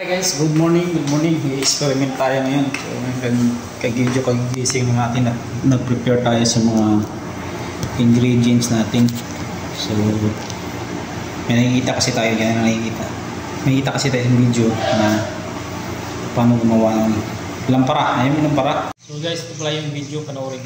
Hi guys, good morning, good morning. I-experiment tayo ngayon. So, kag-video kag-gising natin at nag-prepare tayo sa mga ingredients natin. So, may nakikita kasi tayo, ganyan nakikita. Nakikita kasi tayo sa video na paano gumawa ng lampara. Ayun yung lampara. So guys, ito pala yung video, panoorin.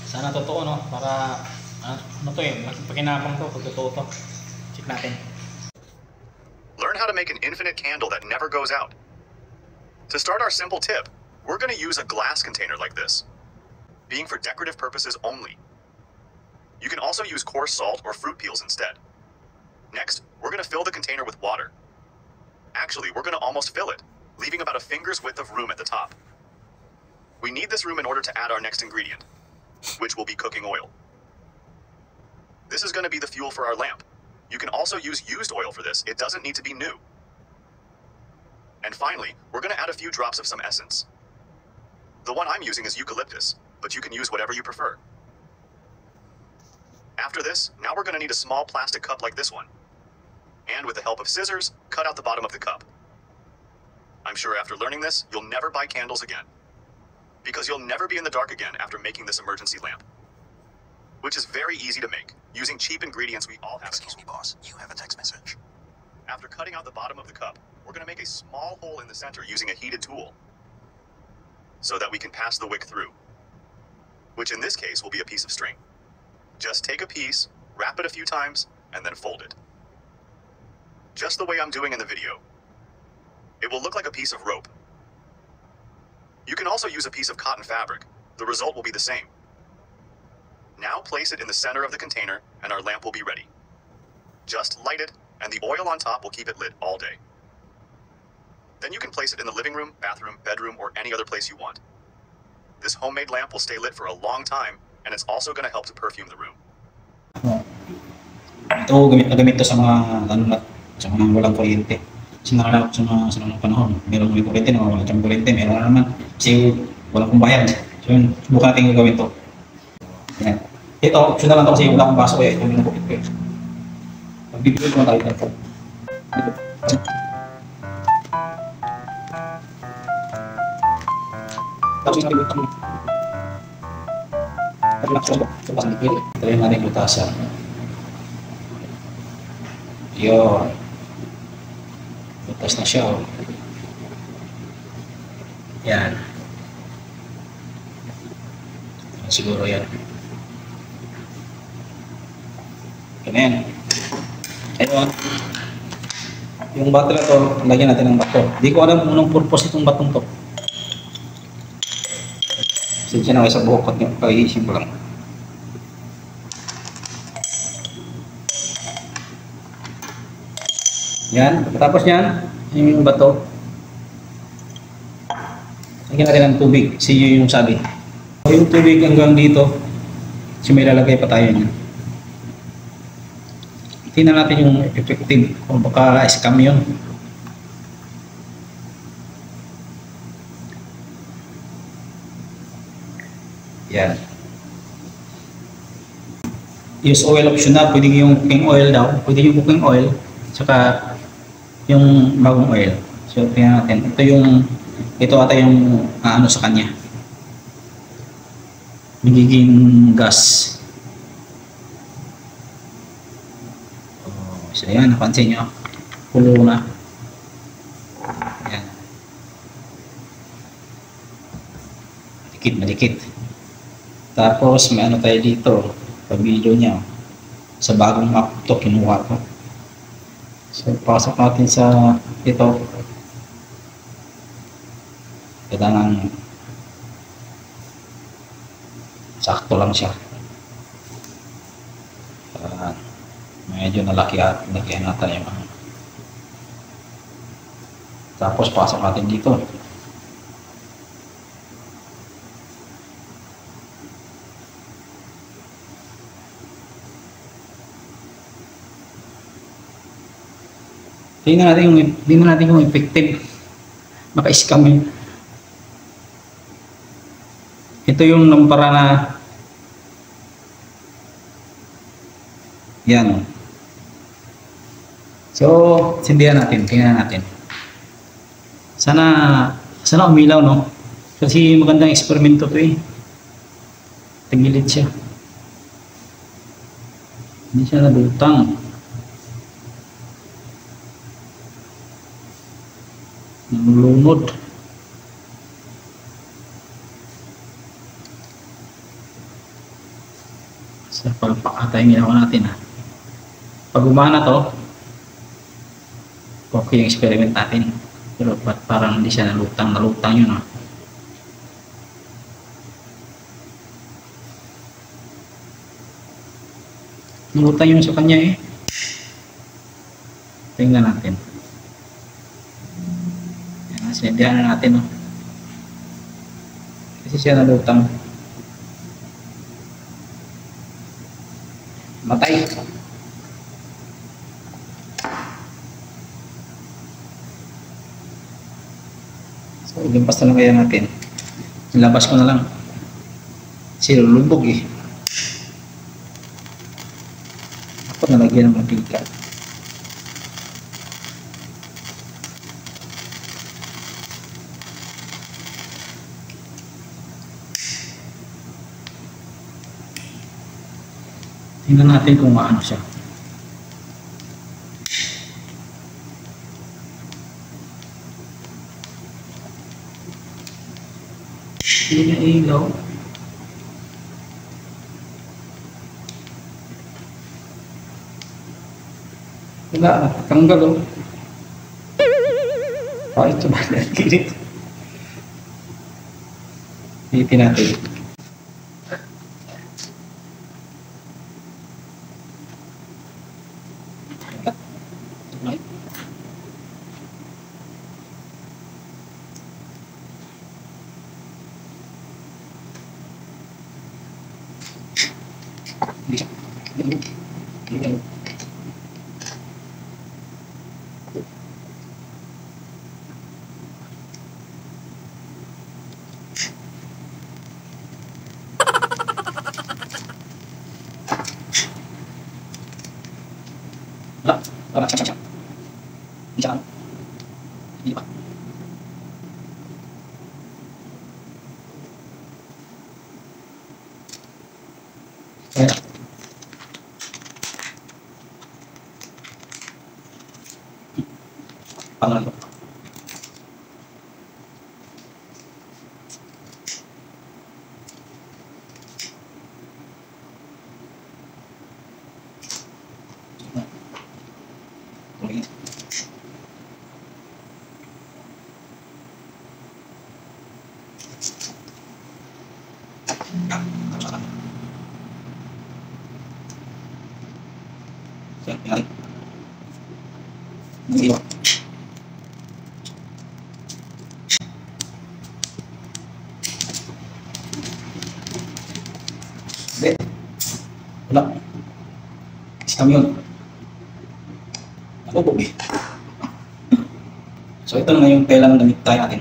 Sana totoo, no? Para, ano to eh, pakinabang to, pag totoo to. Check natin. Learn how to make an infinite candle that never goes out. To start our simple tip, we're going to use a glass container like this, being for decorative purposes only. You can also use coarse salt or fruit peels instead. Next, we're going to fill the container with water. Actually, we're going to almost fill it, leaving about a finger's width of room at the top. We need this room in order to add our next ingredient, which will be cooking oil. This is going to be the fuel for our lamp. You can also use used oil for this. It doesn't need to be new. And finally, we're going to add a few drops of some essence. The one I'm using is eucalyptus, but you can use whatever you prefer. After this, now we're going to need a small plastic cup like this one. And with the help of scissors, cut out the bottom of the cup. I'm sure after learning this, you'll never buy candles again. Because you'll never be in the dark again after making this emergency lamp. Which is very easy to make, using cheap ingredients we all have. Excuse me, boss. You have a text message. After cutting out the bottom of the cup, we're going to make a small hole in the center using a heated tool, so that we can pass the wick through, which in this case will be a piece of string. Just take a piece, wrap it a few times, and then fold it. Just the way I'm doing in the video. It will look like a piece of rope. You can also use a piece of cotton fabric. The result will be the same. Now place it in the center of the container and our lamp will be ready. Just light it and the oil on top will keep it lit all day. Then you can place it in the living room, bathroom, bedroom, or any other place you want. This homemade lamp will stay lit for a long time and it's also going to help to perfume the room. Ito gamit to sa mga sa mga walang kuryente. Sinarap sa mga panahon. Meron may kuryente, wala siyang kuryente, meron naman kasi walang kumbayad. So yun, subukan natin gawin to. Yan. Ito, optional lang ito kasi wala akong baso kaya ito yung nakupit ko. Magbibigay ko na tayo dito. Tapos yung natin ito. Relax lang. Ito pa sa likid. Ito yung natin butasan. Yun. Butas na siya. Yan. Siguro yan. Ganyan. Ayun. Yung bato na to, lagyan natin ng bato. Hindi ko alam unang purpose itong batong to. Sinsya na kayo sa buhok at yung pag-iisip ko lang. Yan. Tapos yan, yung bato. Lagyan natin ng tubig. Si yung sabi. Yung tubig hanggang dito. Kasi may lalagay pa tayo niya. Tingnan natin yung effective kung baka scam yun. Yan. Use oil optional. Pwede yung cooking oil daw. Pwede yung cooking oil. Saka yung bagong oil. So tingnan natin. Ito ata yung ano sa kanya. Magiging gas. So yan, napansin nyo, pulo na. Yan. Madikit. Tapos may ano tayo dito, pag video niya. Sa bagong map to, kinuha ko. So pasok natin sa ito. Kailangan sakto lang siya. Medyo nalaki at lagyan natin yung tapos pasok natin dito. Tingnan natin yung effective. Maka-scam yun. Ito yung lampara na yan. So, sindihan natin, tingnan natin. Sana umilaw, no? Kasi magandang eksperimento to eh. Tagilid siya. Hindi siya nalutang. Lumod. Sa palpak ata yung ginawa natin ha. Pag umana to, okay yung experiment natin. Pero parang hindi siya nalutang yun ha. Nalutang yun sa kanya eh. Tingnan natin. Yan, sinedihan na natin no. Kasi siya nalutang. Matay. So, ilimpas na lang kaya natin. Nilabas ko na lang. Kasi lulubog eh. Ako nalagyan ng mantika. Tingnan natin kung maano siya. Hindi na ilaw. Wala, tanggal oh. Ito ba? Kilit. Hihitin natin. Siap. Jangan. Ini Pak. Pangalan. Nyari. Ini Pak. Wala. Scam yun. Nakubog eh. So ito na yung telang damit tayo natin.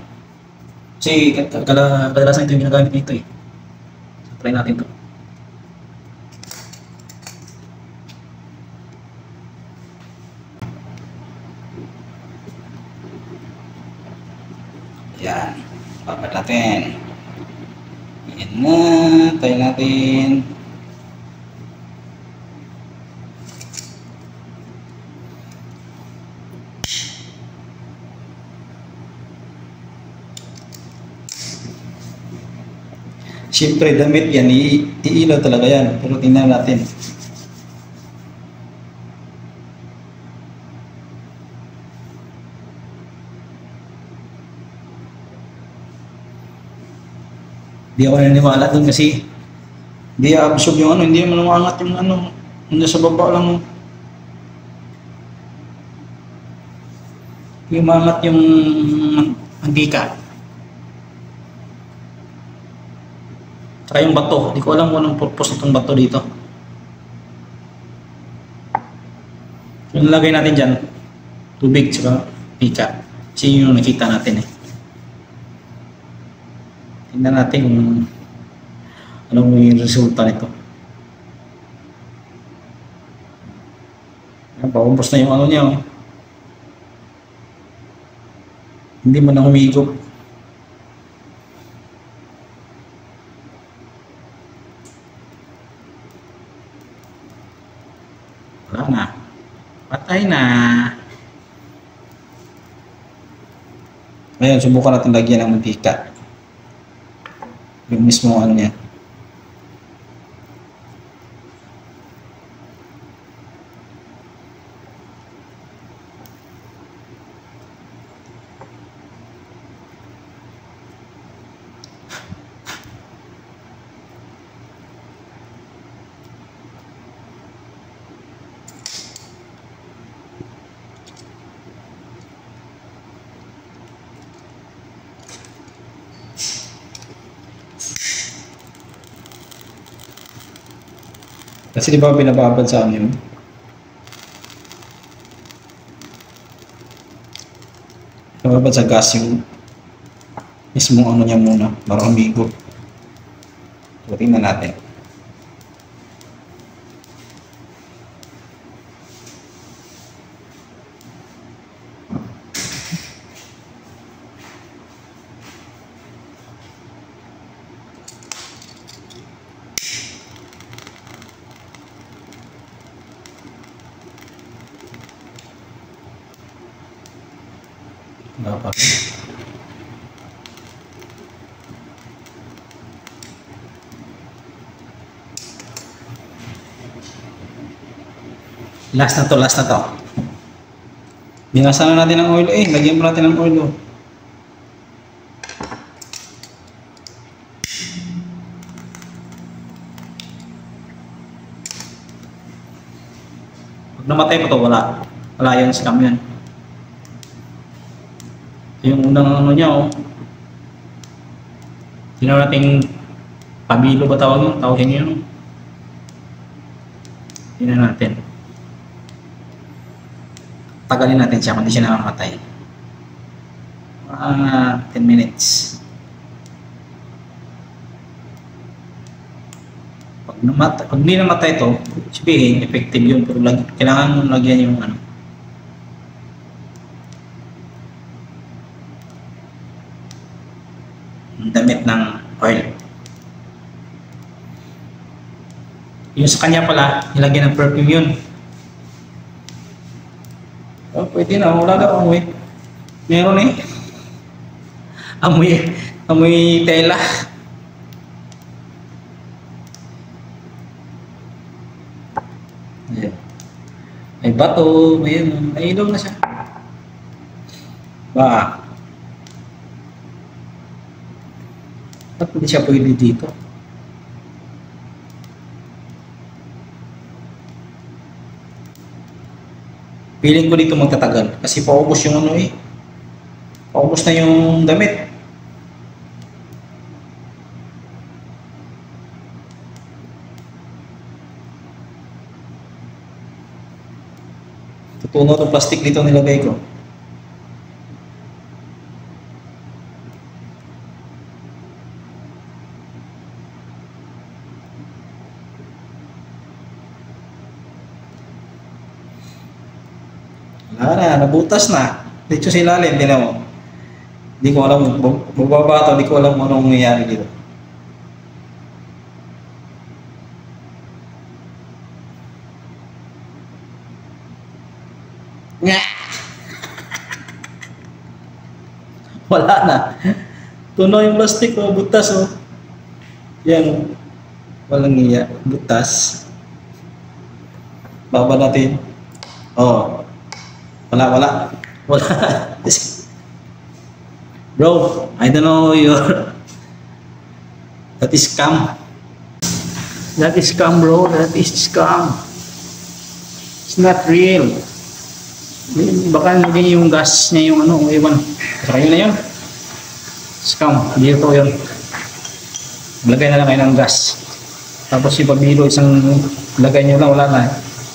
Kasi kadalasan ito yung ginagamit nito eh. So try natin to. Yan. Papat natin. Yan na. Tayo natin. Siyempre damit yan, iilaw talaga yan. Pero tingnan natin. Hindi ako naniniwala doon kasi hindi absorb yung ano, hindi naman umangat yung ano, nasa baba lang. Yung umangat yung mantika. Saka yung bato, hindi ko alam kung anong purpose nitong bato dito. Yung nilagay natin dyan, tubig saka pika. Kasi yun yung nakita natin eh. Tingnan natin kung anong yung resulta nito. Paumpos na yung ano niya. Hindi mo na humigop. Wala na. Patay na. Ngayon, subukan natin lagyan ng mantika. Yung mismo ano niya. Kasi di ba binababad sa amin yun? Binababad sa gas yung mismo ano niya muna para humigop. So tingnan natin. Dapat. Last na to. Binasan na natin ng oil lagyan mo natin ng oil Pag namatay pa to, wala yung scam yan. Yung unang ano niya Tingnan natin pabilo ba tawagin yun. Tingnan natin. Tagalin natin siya kung di siya nakamatay. 10 minutes. Pag hindi namatay to, sabihin effective yun, pero kailangan mong lagyan yung damit ng oil. Yung sa kanya pala, nilagyan ng perfume yun. Pwede na, wala daw amoy. Meron amoy tela. Ayan. May bato, may ilaw na siya. Ba't hindi siya pwede dito? Feeling ko dito magtatagal kasi paubos yung paubos na yung damit. Tutunaw itong plastic dito nilagay ko. Nabutas na. Dito sa ilalim, tingnan mo. Hindi ko alam, bababa ito, hindi ko alam kung anong nangyayari dito. Wala na. Tunaw yung plastic, butas Yan. Walang iya, butas. Baba natin. Wala. Bro, I don't know that is scam. That is scam, bro. That is scam. It's not real. Baka naging yung gas niya yung ewan. Saka yun na yun. Scam. Dito yun. Lagay na lang kayo ng gas. Tapos yung pabilo, isang lagay nyo lang, wala na.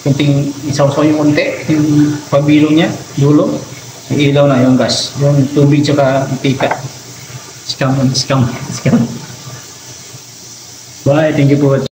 Kunting isaw-saw yung konti, yung pabilo niya, dulo, ilaw na yung gas. Yung tubig tsaka mantika. Scam. Bye, thank you for watching.